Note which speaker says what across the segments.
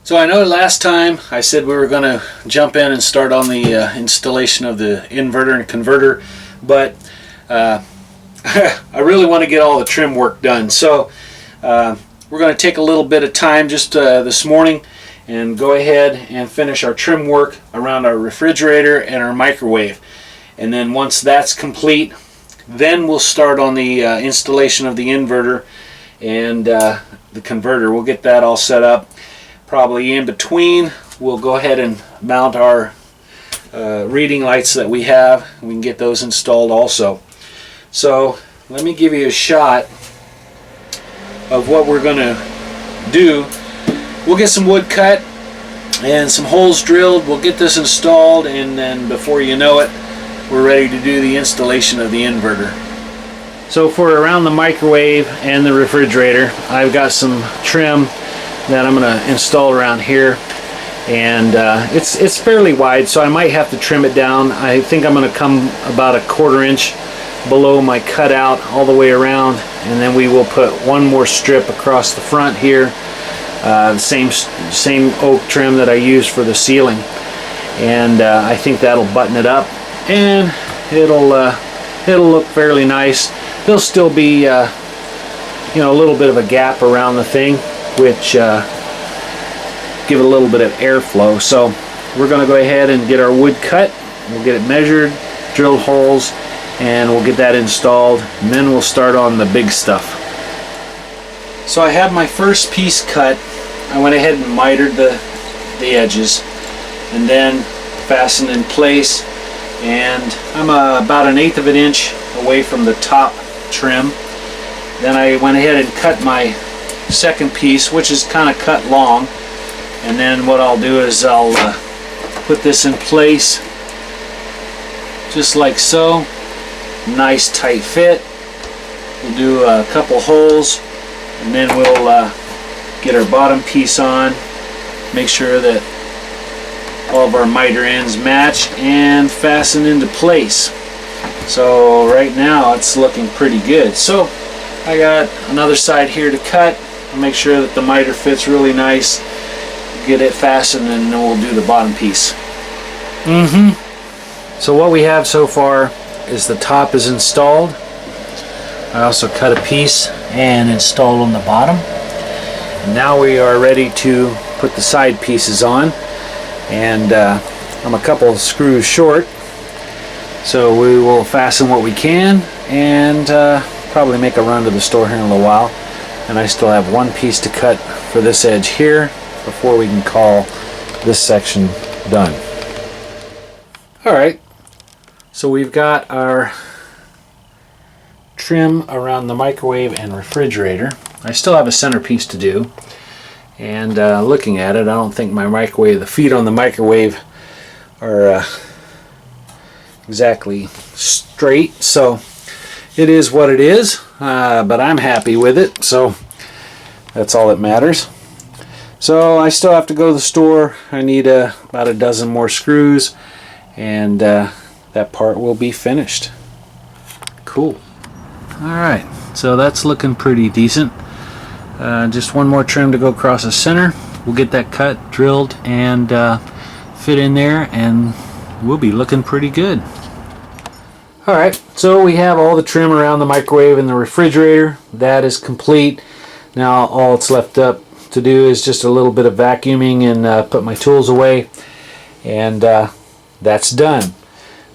Speaker 1: So I know last time I said we were going to jump in and start on the installation of the inverter and converter, but I really want to get all the trim work done. So we're going to take a little bit of time just this morning and go ahead and finish our trim work around our refrigerator and our microwave. And then once that's complete, then we'll start on the installation of the inverter and the converter. We'll get that all set up. Probably in between, we'll go ahead and mount our reading lights that we have. We can get those installed also. So let me give you a shot of what we're going to do. We'll get some wood cut and some holes drilled. We'll get this installed, and then before you know it, we're ready to do the installation of the inverter. So for around the microwave and the refrigerator, I've got some trim that I'm going to install around here, and it's fairly wide, so I might have to trim it down. I think I'm going to come about 1/4 inch below my cutout all the way around, and then we will put one more strip across the front here, the same oak trim that I used for the ceiling, and I think that'll button it up, and it'll look fairly nice. There'll still be a little bit of a gap around the thing, which give it a little bit of airflow. So we're going to go ahead and get our wood cut. We'll get it measured, drilled holes, and we'll get that installed, and then we'll start on the big stuff. So I have my first piece cut. I went ahead and mitered the edges and then fastened in place, and I'm about 1/8 of an inch away from the top trim. Then I went ahead and cut my second piece, which is kind of cut long, and then what I'll do is I'll put this in place just like so. Nice tight fit. We'll do a couple holes, and then we'll get our bottom piece on, make sure that all of our miter ends match, and fasten into place. So right now it's looking pretty good. So I got another side here to cut. Make sure that the miter fits really nice, get it fastened, and then we'll do the bottom piece. So what we have so far is the top is installed. I also cut a piece and installed on the bottom. And now we are ready to put the side pieces on, and I'm a couple of screws short, so we will fasten what we can and probably make a run to the store here in a little while. And I still have one piece to cut for this edge here before we can call this section done. Alright, so we've got our trim around the microwave and refrigerator. I still have a centerpiece to do, and looking at it, I don't think my microwave, the feet on the microwave are exactly straight, so it is what it is, but I'm happy with it, so that's all that matters. So I still have to go to the store. I need about 12 more screws, and that part will be finished. Cool. Alright, so that's looking pretty decent. Just one more trim to go across the center. We'll get that cut, drilled, and fit in there, and we'll be looking pretty good. Alright, so we have all the trim around the microwave and the refrigerator. That is complete. Now all it's left up to do is just a little bit of vacuuming and put my tools away, and that's done.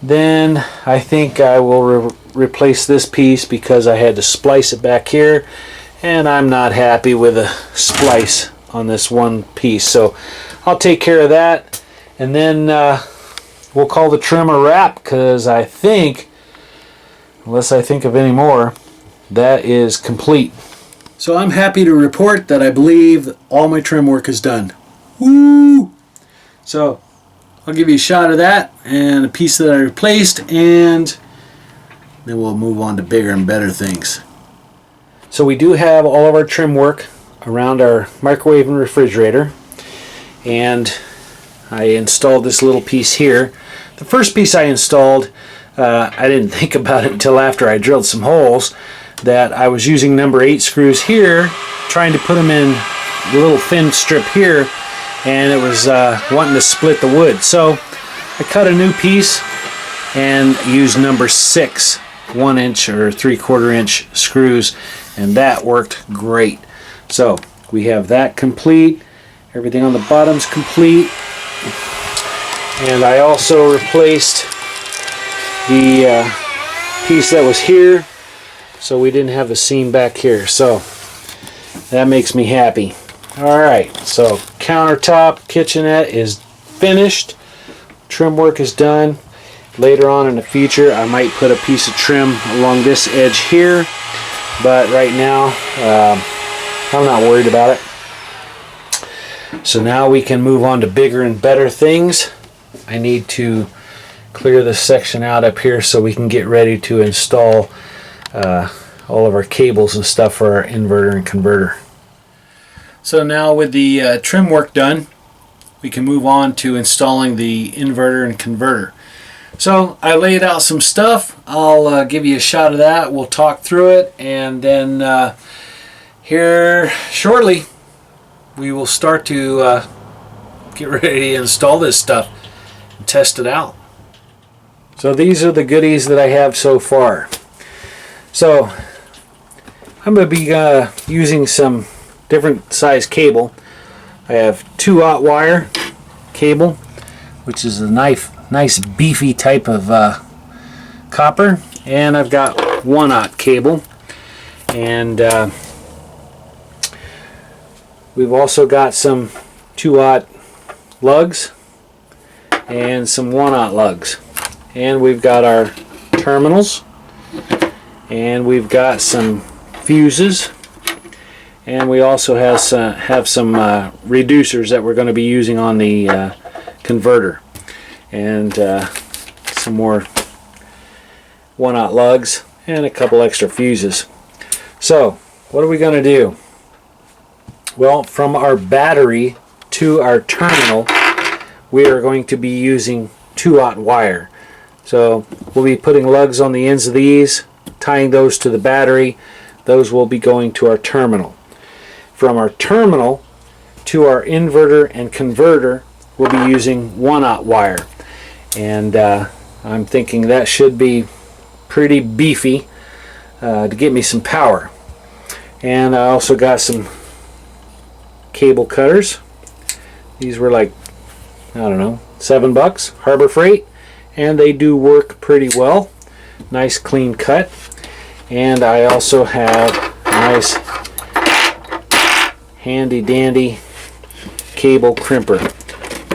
Speaker 1: Then I think I will replace this piece because I had to splice it back here, and I'm not happy with a splice on this one piece, so I'll take care of that, and then we'll call the trim a wrap, because I think, unless I think of any more, that is complete. So I'm happy to report that I believe all my trim work is done. Woo! So I'll give you a shot of that and a piece that I replaced, and then we'll move on to bigger and better things. So we do have all of our trim work around our microwave and refrigerator, and I installed this little piece here. The first piece I installed, I didn't think about it until after I drilled some holes, that I was using number 8 screws here, trying to put them in the little thin strip here, and it was wanting to split the wood. So I cut a new piece and used number 6 1-inch or 3/4 inch screws, and that worked great. So we have that complete. Everything on the bottom's complete. And I also replaced the piece that was here, so we didn't have the seam back here. So that makes me happy. Alright, so countertop kitchenette is finished. Trim work is done. Later on in the future I might put a piece of trim along this edge here, but right now I'm not worried about it. So now we can move on to bigger and better things. I need to clear this section out up here so we can get ready to install all of our cables and stuff for our inverter and converter. So now with the trim work done, we can move on to installing the inverter and converter. So I laid out some stuff. I'll give you a shot of that. We'll talk through it, and then here shortly we will start to get ready to install this stuff and test it out. So these are the goodies that I have so far. So I'm going to be using some different size cable. I have 2/0 wire cable, which is a nice beefy type of copper, and I've got 1/0 cable, and we've also got some 2/0 lugs and some 1/0 lugs, and we've got our terminals, and we've got some fuses, and we also have some reducers that we're going to be using on the converter, and some more 1/0 lugs and a couple extra fuses. So what are we going to do? Well, from our battery to our terminal, we are going to be using 2/0 wire. So we'll be putting lugs on the ends of these, tying those to the battery. Those will be going to our terminal. From our terminal to our inverter and converter, we'll be using 1/0 wire. And I'm thinking that should be pretty beefy to get me some power. And I also got some cable cutters. These were like, I don't know, $7, Harbor Freight, and they do work pretty well. Nice clean cut. And I also have a nice handy dandy cable crimper.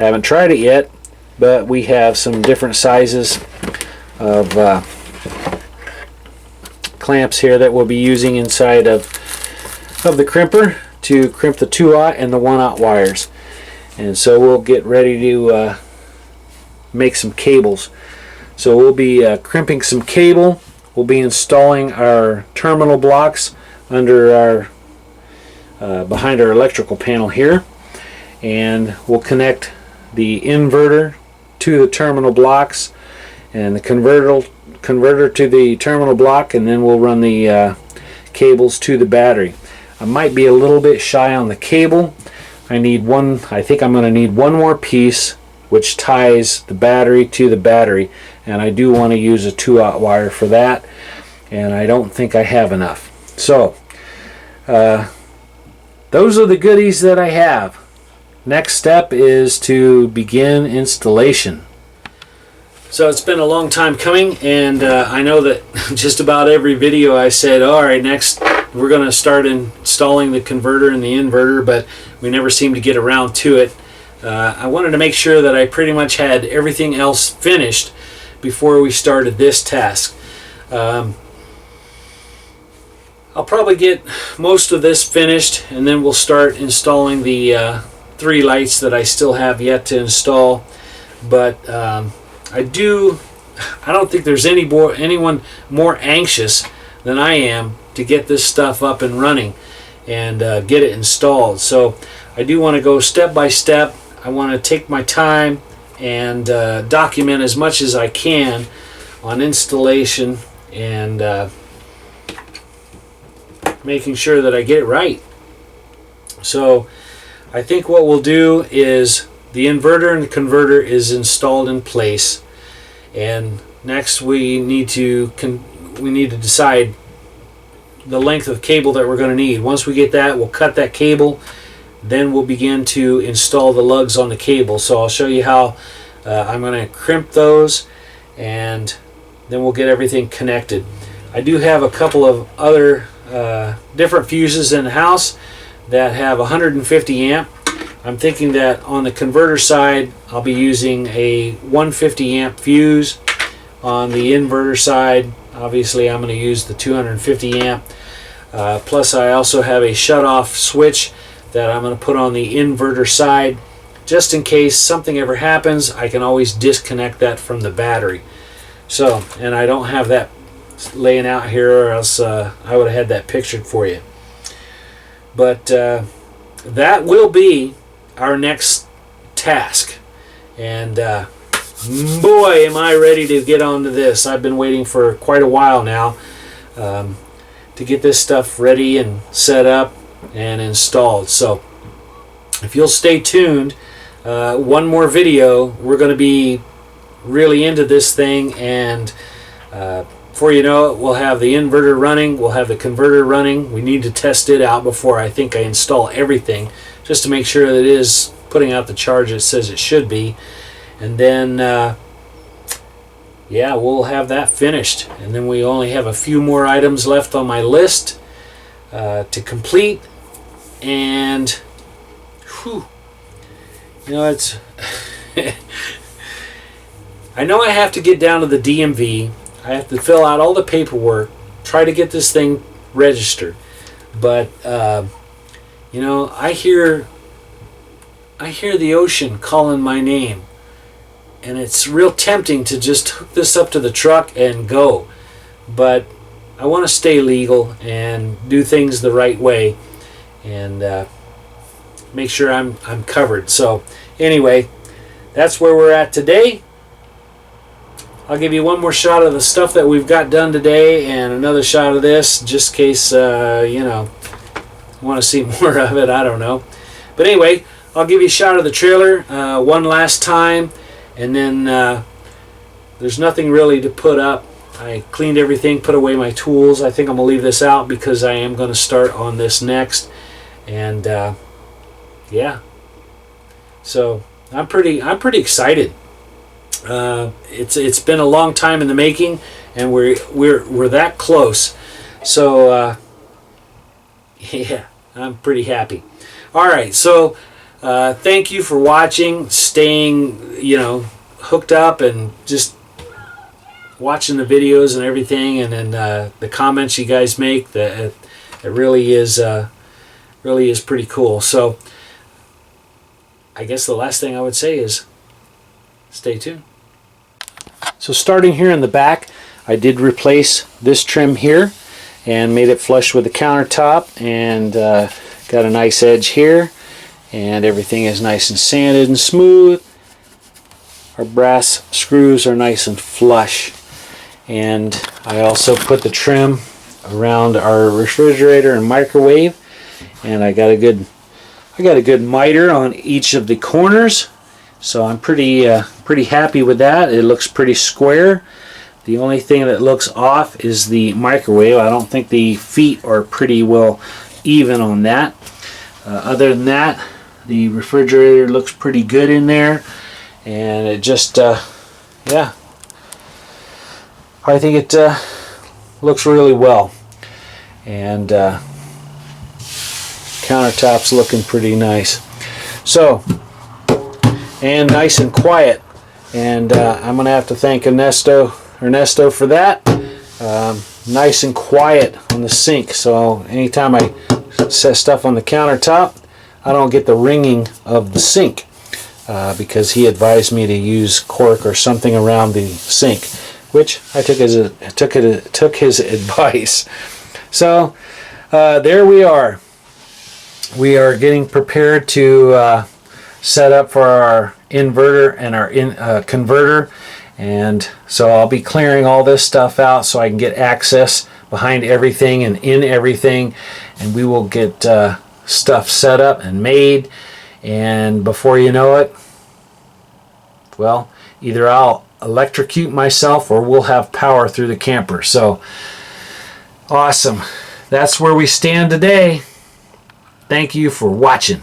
Speaker 1: I haven't tried it yet, but we have some different sizes of clamps here that we'll be using inside of the crimper to crimp the 2/0 and the 1/0 wires. And so we'll get ready to make some cables. So we'll be crimping some cable. We'll be installing our terminal blocks under our behind our electrical panel here, and we'll connect the inverter to the terminal blocks and the converter to the terminal block, and then we'll run the cables to the battery. I might be a little bit shy on the cable. I think I'm going to need one more piece which ties the battery to the battery, and I do want to use a 2/0 wire for that, and I don't think I have enough. So those are the goodies that I have. Next step is to begin installation. So it's been a long time coming, and I know that just about every video I said, alright, next we're going to start installing the converter and the inverter, but we never seem to get around to it. I wanted to make sure that I pretty much had everything else finished before we started this task. I'll probably get most of this finished, and then we'll start installing the 3 lights that I still have yet to install. But I don't think there's anyone more anxious than I am to get this stuff up and running and get it installed. So I do want to go step by step. I want to take my time and document as much as I can on installation and making sure that I get it right. So
Speaker 2: I think what we'll do is the inverter and the converter is installed in place, and next we need to decide the length of cable that we're going to need. Once we get that, we'll cut that cable, then we'll begin to install the lugs on the cable. So I'll show you how I'm going to crimp those, and then we'll get everything connected. I do have a couple of other different fuses in the house that have 150 amp. I'm thinking that on the converter side I'll be using a 150 amp fuse. On the inverter side, obviously I'm going to use the 250 amp. Plus I also have a shut-off switch that I'm going to put on the inverter side. Just in case something ever happens, I can always disconnect that from the battery. So, and I don't have that laying out here, or else I would have had that pictured for you. But that will be our next task, and boy am I ready to get on to this. I've been waiting for quite a while now to get this stuff ready and set up and installed. So if you'll stay tuned, one more video, we're going to be really into this thing, and before you know it, we'll have the inverter running, we'll have the converter running. We need to test it out before I think I install everything, just to make sure that it is putting out the charge it says it should be. And then yeah, we'll have that finished, and then we only have a few more items left on my list to complete. And whew, you know, it's I know I have to get down to the DMV. I have to fill out all the paperwork, try to get this thing registered. But you know, I hear the ocean calling my name, and it's real tempting to just hook this up to the truck and go. But I want to stay legal and do things the right way, and make sure I'm covered. So anyway, that's where we're at today. I'll give you one more shot of the stuff that we've got done today, and another shot of this, just in case you know, want to see more of it. I don't know. But anyway, I'll give you a shot of the trailer one last time, and then there's nothing really to put up. I cleaned everything, put away my tools. I think I'm gonna leave this out because I am gonna start on this next, and yeah. So I'm pretty excited. It's been a long time in the making, and we're that close. So yeah, I'm pretty happy. All right, so thank you for watching, staying, you know, hooked up, and just watching the videos and everything, and then the comments you guys make. That it really is pretty cool. So I guess the last thing I would say is stay tuned. So starting here in the back, I did replace this trim here and made it flush with the countertop, and got a nice edge here, and everything is nice and sanded and smooth. Our brass screws are nice and flush, and I also put the trim around our refrigerator and microwave, and I got a good miter on each of the corners. So I'm pretty happy with that. It looks pretty square. The only thing that looks off is the microwave. I don't think the feet are pretty well even on that. Other than that, the refrigerator looks pretty good in there, and it just yeah, I think it looks really well. And countertop's looking pretty nice. So, and nice and quiet, and I'm gonna have to thank Ernesto for that. Nice and quiet on the sink, so anytime I set stuff on the countertop, I don't get the ringing of the sink, because he advised me to use cork or something around the sink, which I took his advice. So there we are. We are getting prepared to set up for our inverter and our converter, and so I'll be clearing all this stuff out so I can get access behind everything and in everything, and we will get stuff set up and made, And before you know it, well, either I'll electrocute myself or we'll have power through the camper. So awesome. That's where we stand today. Thank you for watching.